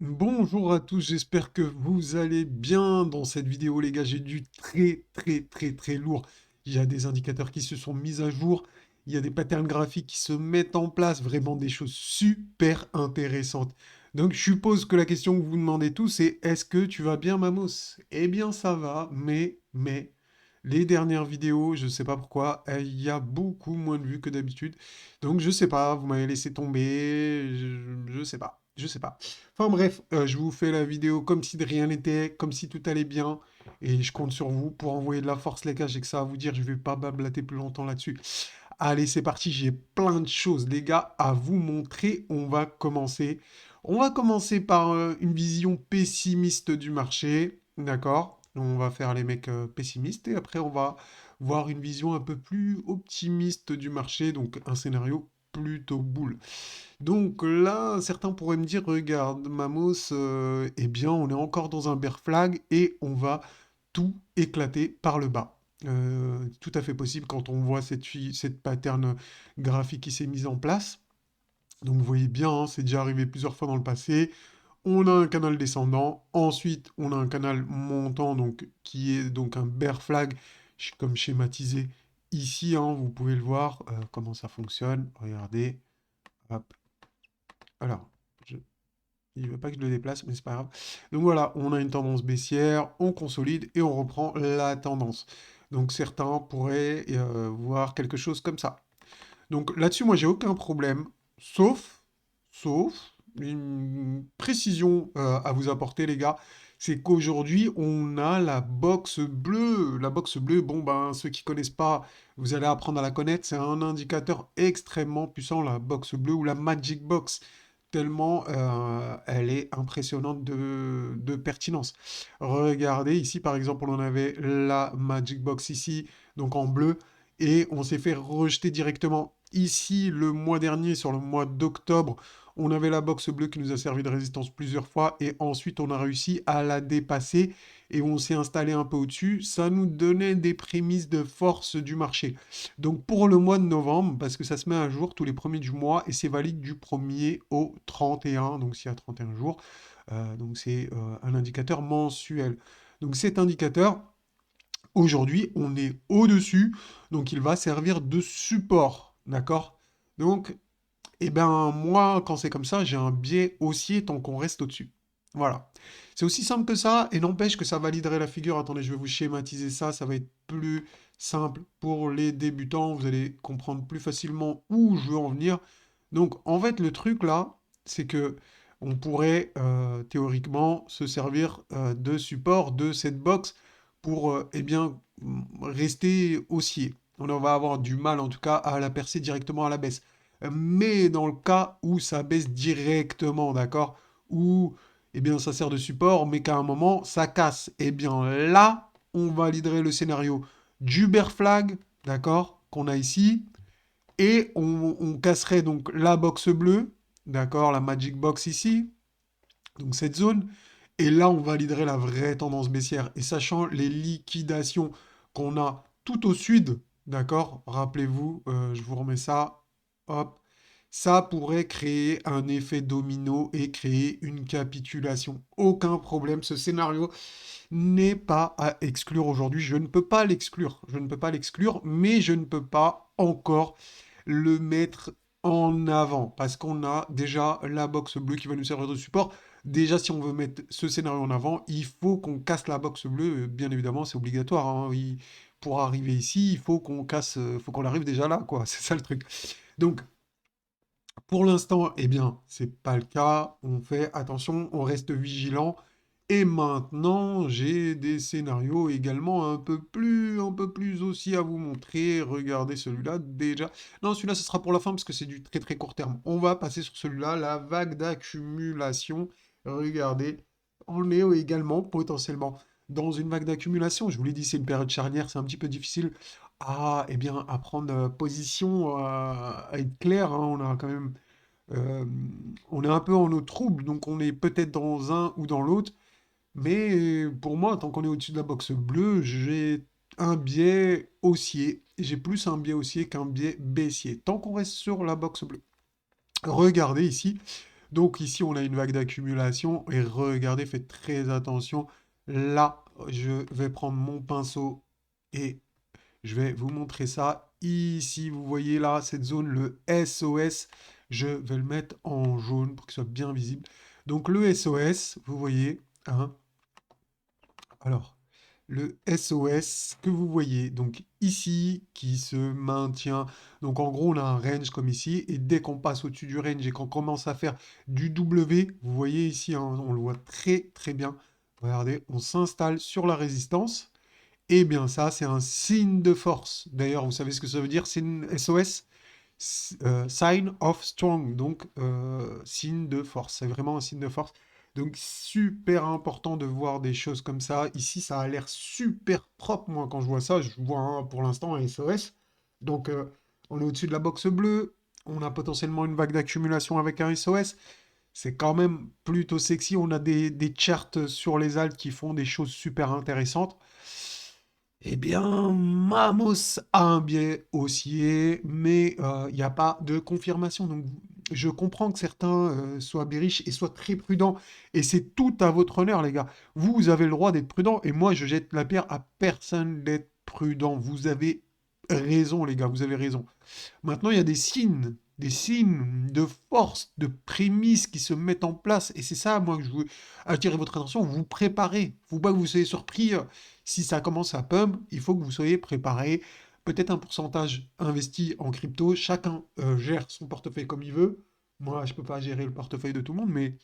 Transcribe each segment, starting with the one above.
Bonjour à tous, j'espère que vous allez bien dans cette vidéo les gars, j'ai du très lourd. Il y a des indicateurs qui se sont mis à jour, il y a des patterns graphiques qui se mettent en place, vraiment des choses super intéressantes. Donc je suppose que la question que vous demandez tous c'est est-ce que tu vas bien Mamos? Eh bien ça va, mais les dernières vidéos, je sais pas pourquoi, il y a beaucoup moins de vues que d'habitude. Donc je sais pas, vous m'avez laissé tomber, je sais pas, je sais pas. Enfin bref, je vous fais la vidéo comme si de rien n'était, comme si tout allait bien, et je compte sur vous pour envoyer de la force les gars, j'ai que ça à vous dire, je vais pas blablater plus longtemps là-dessus. Allez, c'est parti, j'ai plein de choses les gars à vous montrer, on va commencer. On va commencer par une vision pessimiste du marché, d'accord? On va faire les mecs pessimistes et après on va voir une vision un peu plus optimiste du marché, donc un scénario plutôt boule. Donc là, certains pourraient me dire, regarde, Mamos, eh bien, on est encore dans un bear flag et on va tout éclater par le bas. Tout à fait possible quand on voit cette pattern graphique qui s'est mise en place. Donc vous voyez bien, hein, c'est déjà arrivé plusieurs fois dans le passé. On a un canal descendant, ensuite on a un canal montant donc qui est donc un bear flag, comme schématisé ici, hein, vous pouvez le voir comment ça fonctionne. Regardez, hop. Alors, je il ne veut pas que je le déplace, mais c'est pas grave. Donc voilà, on a une tendance baissière, on consolide et on reprend la tendance. Donc certains pourraient voir quelque chose comme ça. Donc là-dessus, moi, j'ai aucun problème, sauf une précision à vous apporter, les gars. C'est qu'aujourd'hui, on a la box bleue. La box bleue, bon, ben, ceux qui connaissent pas, vous allez apprendre à la connaître. C'est un indicateur extrêmement puissant, la box bleue ou la Magic Box, tellement elle est impressionnante de pertinence. Regardez, ici, par exemple, on avait la Magic Box ici, donc en bleu et on s'est fait rejeter directement. Ici, le mois dernier, sur le mois d'octobre, on avait la box bleue qui nous a servi de résistance plusieurs fois et ensuite on a réussi à la dépasser et on s'est installé un peu au-dessus. Ça nous donnait des prémices de force du marché. Donc pour le mois de novembre, parce que ça se met à jour tous les premiers du mois et c'est valide du 1er au 31, donc s'il y a 31 jours, donc c'est un indicateur mensuel. Donc cet indicateur, aujourd'hui, on est au-dessus, donc il va servir de support, d'accord? Donc, eh ben, moi, quand c'est comme ça, j'ai un biais haussier tant qu'on reste au-dessus. Voilà. C'est aussi simple que ça, et n'empêche que ça validerait la figure. Attendez, je vais vous schématiser ça, ça va être plus simple pour les débutants, vous allez comprendre plus facilement où je veux en venir. Donc, en fait, le truc là, c'est que on pourrait théoriquement se servir de support de cette box pour eh bien, rester haussier. On va avoir du mal en tout cas à la percer directement à la baisse. Mais dans le cas où ça baisse directement, d'accord? Où eh bien, ça sert de support, mais qu'à un moment, ça casse. Eh bien là, on validerait le scénario du bear flag, d'accord? Qu'on a ici. Et on casserait donc la box bleue, d'accord? La magic box ici. Donc cette zone. Et là, on validerait la vraie tendance baissière. Et sachant les liquidations qu'on a tout au sud, d'accord? Rappelez-vous, je vous remets ça. Hop. Ça pourrait créer un effet domino et créer une capitulation. Aucun problème. Ce scénario n'est pas à exclure aujourd'hui. Je ne peux pas l'exclure. Je ne peux pas l'exclure, mais je ne peux pas encore le mettre en avant parce qu'on a déjà la box bleue qui va nous servir de support. Déjà, si on veut mettre ce scénario en avant, il faut qu'on casse la box bleue. Bien évidemment, c'est obligatoire, hein. Pour arriver ici, il faut qu'on casse, faut qu'on arrive déjà là, quoi. C'est ça le truc. Donc, pour l'instant, eh bien, c'est pas le cas. On fait attention, on reste vigilant. Et maintenant, j'ai des scénarios également un peu plus aussi à vous montrer. Regardez celui-là déjà. Non, celui-là, ce sera pour la fin parce que c'est du très court terme. On va passer sur celui-là, la vague d'accumulation. Regardez, on est également potentiellement dans une vague d'accumulation. Je vous l'ai dit, c'est une période charnière, c'est un petit peu difficile eh bien, à prendre position, à être clair, hein. On a quand même, euh, on est un peu en eau trouble, donc on est peut-être dans un ou dans l'autre. Mais pour moi, tant qu'on est au-dessus de la boxe bleue, j'ai un biais haussier. J'ai plus un biais haussier qu'un biais baissier. Tant qu'on reste sur la boxe bleue. Regardez ici. Donc ici, on a une vague d'accumulation. Et regardez, faites très attention. Là, je vais prendre mon pinceau et je vais vous montrer ça. Ici, vous voyez là, cette zone, le SOS. Je vais le mettre en jaune pour qu'il soit bien visible. Donc le SOS, vous voyez, hein, alors, le SOS que vous voyez, donc ici, qui se maintient. Donc en gros, on a un range comme ici, et dès qu'on passe au-dessus du range et qu'on commence à faire du W, vous voyez ici, hein, on le voit très très bien. Regardez, on s'installe sur la résistance. Et bien ça, c'est un signe de force. D'ailleurs, vous savez ce que ça veut dire, signe SOS? Sign of strong, donc signe de force. C'est vraiment un signe de force. Donc super important de voir des choses comme ça. Ici, ça a l'air super propre. Moi, quand je vois ça, je vois pour l'instant un SOS. Donc on est au-dessus de la boxe bleue. On a potentiellement une vague d'accumulation avec un SOS. C'est quand même plutôt sexy. On a des charts sur les altes qui font des choses super intéressantes. Eh bien, Mamos a un biais haussier, mais il n'y a pas de confirmation. Donc, je comprends que certains soient bearish et soient très prudents. Et c'est tout à votre honneur, les gars. Vous avez le droit d'être prudent. Et moi, je jette la pierre à personne d'être prudent. Vous avez raison, les gars. Vous avez raison. Maintenant, il y a des signes de force, de prémices qui se mettent en place. Et c'est ça, moi, que je veux attirer votre attention. Vous préparez. Faut pas que vous soyez surpris. Si ça commence à pump, il faut que vous soyez préparé. Peut-être un pourcentage investi en crypto. Chacun gère son portefeuille comme il veut. Moi, je peux pas gérer le portefeuille de tout le monde, mais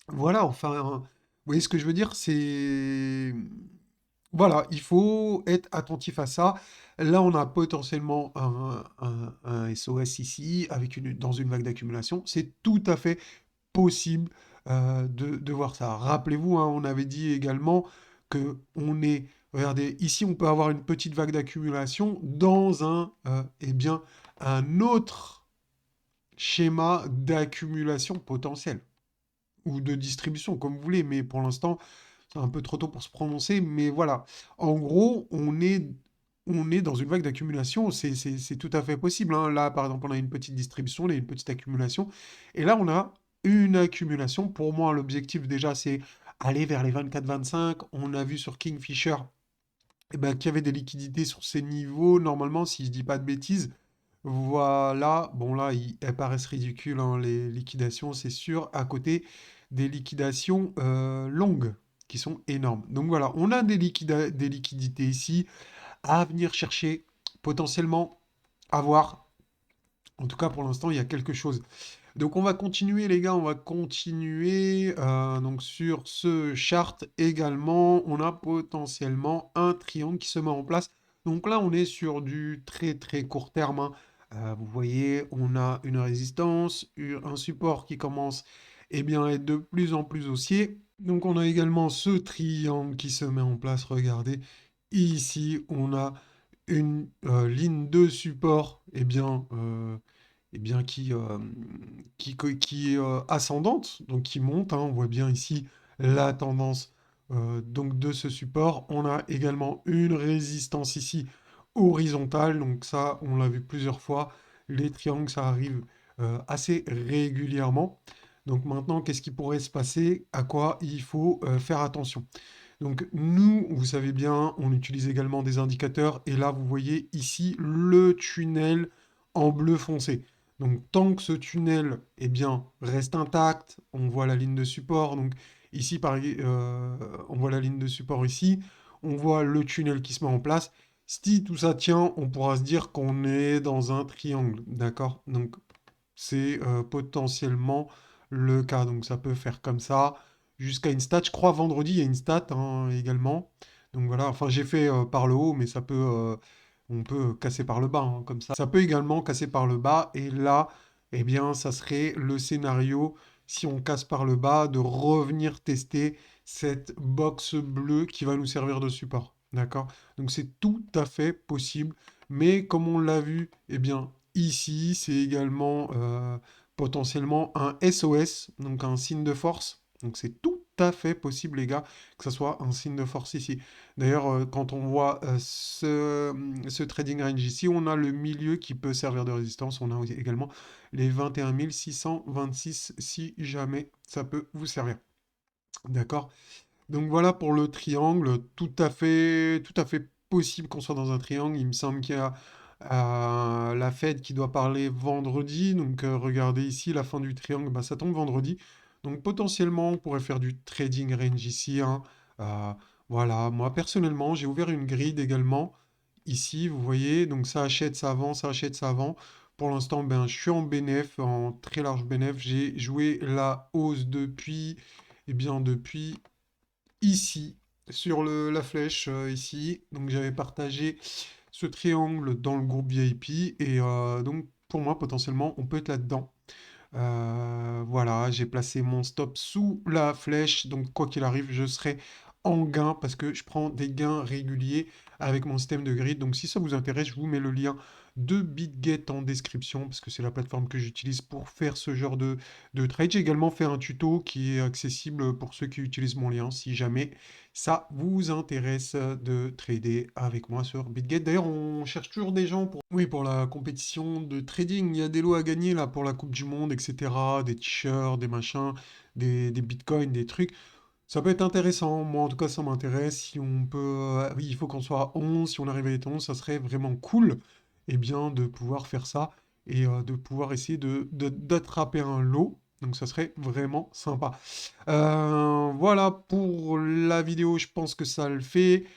voilà, enfin, vous voyez ce que je veux dire? C'est... Voilà, il faut être attentif à ça. Là, on a potentiellement un SOS ici, avec dans une vague d'accumulation. C'est tout à fait possible de voir ça. Rappelez-vous, hein, on avait dit également que on est... Regardez, ici, on peut avoir une petite vague d'accumulation dans eh bien, un autre schéma d'accumulation potentielle ou de distribution, comme vous voulez, mais pour l'instant, c'est un peu trop tôt pour se prononcer, mais voilà. En gros, on est dans une vague d'accumulation, c'est tout à fait possible, hein. Là, par exemple, on a une petite distribution, on a une petite accumulation, et là, on a une accumulation. Pour moi, l'objectif, déjà, c'est aller vers les 24-25. On a vu sur Kingfisher eh ben, qu'il y avait des liquidités sur ces niveaux, normalement, si je dis pas de bêtises. Voilà, bon là, elles paraissent ridicules, hein, les liquidations, c'est sûr, à côté des liquidations longues, qui sont énormes. Donc voilà, on a des liquidités ici à venir chercher, potentiellement avoir. En tout cas, pour l'instant, il y a quelque chose. Donc on va continuer, les gars, on va continuer. Donc sur ce chart également, on a potentiellement un triangle qui se met en place. Donc là, on est sur du très très court terme, hein. Vous voyez, on a une résistance, un support qui commence eh bien, à être de plus en plus haussier. Donc on a également ce triangle qui se met en place. Regardez, ici, on a une ligne de support eh bien, qui est ascendante, donc qui monte, hein. On voit bien ici la tendance donc de ce support. On a également une résistance ici horizontale, donc ça, on l'a vu plusieurs fois. Les triangles, ça arrive assez régulièrement. Donc maintenant, qu'est-ce qui pourrait se passer? À quoi il faut faire attention? Donc nous, vous savez bien, on utilise également des indicateurs. Et là, vous voyez ici le tunnel en bleu foncé. Donc tant que ce tunnel eh bien, reste intact, on voit la ligne de support. Donc ici, on voit la ligne de support ici. On voit le tunnel qui se met en place. Si tout ça tient, on pourra se dire qu'on est dans un triangle. D'accord? Donc c'est potentiellement le cas. Donc ça peut faire comme ça jusqu'à une stat. Je crois vendredi, il y a une stat hein, également. Donc voilà, enfin j'ai fait par le haut, mais on peut casser par le bas, hein, comme ça. Ça peut également casser par le bas. Et là, eh bien, ça serait le scénario, si on casse par le bas, de revenir tester cette box bleue qui va nous servir de support. D'accord? Donc c'est tout à fait possible. Mais comme on l'a vu, eh bien, ici, c'est également potentiellement un SOS, donc un signe de force. Donc c'est tout à fait possible, les gars, que ça soit un signe de force ici. D'ailleurs, quand on voit ce trading range ici, on a le milieu qui peut servir de résistance. On a également les 21 626 si jamais ça peut vous servir. D'accord? Donc voilà pour le triangle, tout à fait possible qu'on soit dans un triangle. Il me semble qu'il y a la Fed qui doit parler vendredi. Donc regardez ici, la fin du triangle, bah, ça tombe vendredi. Donc potentiellement, on pourrait faire du trading range ici, hein. Euh, voilà, moi personnellement, j'ai ouvert une grid également. Ici, vous voyez, donc ça achète, ça vend, ça achète, ça vend. Pour l'instant, ben, je suis en bénéf, en très large bénéf. J'ai joué la hausse depuis, eh bien, depuis ici, sur la flèche ici. Donc j'avais partagé ce triangle dans le groupe VIP et donc pour moi potentiellement on peut être là-dedans. Voilà, j'ai placé mon stop sous la flèche, donc quoi qu'il arrive, je serai en gain parce que je prends des gains réguliers avec mon système de grid. Donc si ça vous intéresse, je vous mets le lien de BitGet en description parce que c'est la plateforme que j'utilise pour faire ce genre de trade. J'ai également fait un tuto qui est accessible pour ceux qui utilisent mon lien si jamais ça vous intéresse de trader avec moi sur BitGet. D'ailleurs, on cherche toujours des gens pour, oui, pour la compétition de trading. Il y a des lots à gagner là pour la Coupe du Monde, etc. Des t-shirts, des machins, des bitcoins, des trucs. Ça peut être intéressant. Moi, en tout cas, ça m'intéresse. Si on peut, oui, il faut qu'on soit à 11. Si on arrive à être 11, ça serait vraiment cool, eh bien, de pouvoir faire ça et de pouvoir essayer d'attraper un lot. Donc, ça serait vraiment sympa. Voilà pour la vidéo. Je pense que ça le fait.